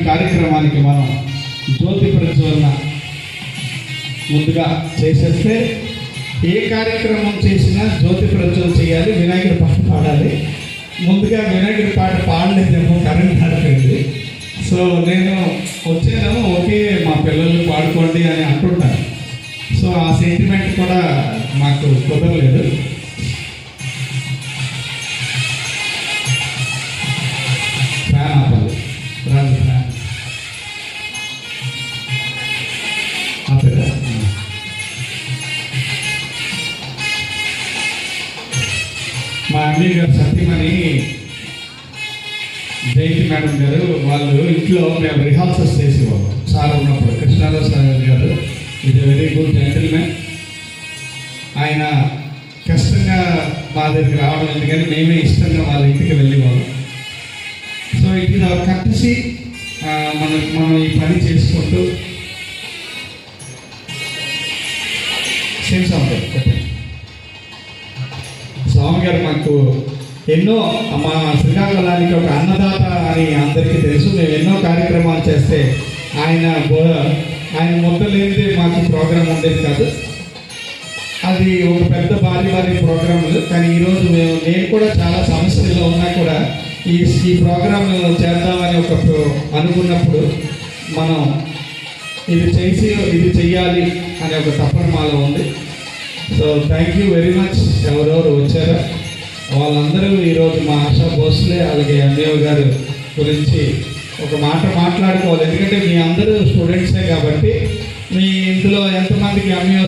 కార్యక్రమానికి మనం జ్యోతి ప్రజ్వలన ముందుగా చేసేస్తే, ఏ కార్యక్రమం చేసినా జ్యోతి ప్రజ్వలన చేయాలి, వినాయకుడి పాట పాడాలి. ముందుగా వినాయకుడి పాట పాడలేదేమో, కరెంట్ ఆడిపోయింది. సో నేను వచ్చాను, ఓకే మా పిల్లలు పాడుకోండి అని అంటుంటాను. సో ఆ సెంటిమెంట్ కూడా మాకు కుదరలేదు. ఫ్యాన్ ఆపాలి, రాజు ఫ్యాన్ ఆపేదా? మా అన్నయ్య గారు సత్యమని జయంతి మేడం గారు వాళ్ళు ఇంట్లో మేము రిహార్సల్స్ చేసేవాళ్ళం సార్ ఉన్నప్పుడు. కృష్ణారావు సార్ గారు ఇది వెరీ గుడ్ జెంటిల్మెన్. ఆయన కష్టంగా మా దగ్గరికి రావడం ఎందుకని మేమే ఇష్టంగా వాళ్ళ ఇంటికి వెళ్ళేవాళ్ళం. So it is our courtesy. మనం ఈ పని చేసుకుంటూ స్వామి గారు మాకు ఎన్నో, మా శ్రీకాకుళానికి ఒక అన్నదాత అని అందరికీ తెలుసు. మేము ఎన్నో కార్యక్రమాలు చేస్తే ఆయన ముద్ద లేనిదే మాకు ప్రోగ్రాం ఉండేది కాదు. అది ఒక పెద్ద భారీ ప్రోగ్రాములు. కానీ ఈరోజు నేను కూడా చాలా సమస్యల్లో ఉన్నా కూడా ఈ ప్రోగ్రాం చేద్దామని అనుకున్నప్పుడు మనం ఇది చెయ్యాలి అనే ఒక తపన మాలో ఉంది. So thank you very much. ఎవరెవరు వచ్చారో వాళ్ళందరూ ఈరోజు మా ఆశా భోస్లే అలాగే ఎంఏఓ గారు గురించి ఒక మాట మాట్లాడుకోవాలి. ఎందుకంటే మీ అందరూ స్టూడెంట్సే కాబట్టి మీ ఇందులో ఎంతమందికి ఎంఏఓ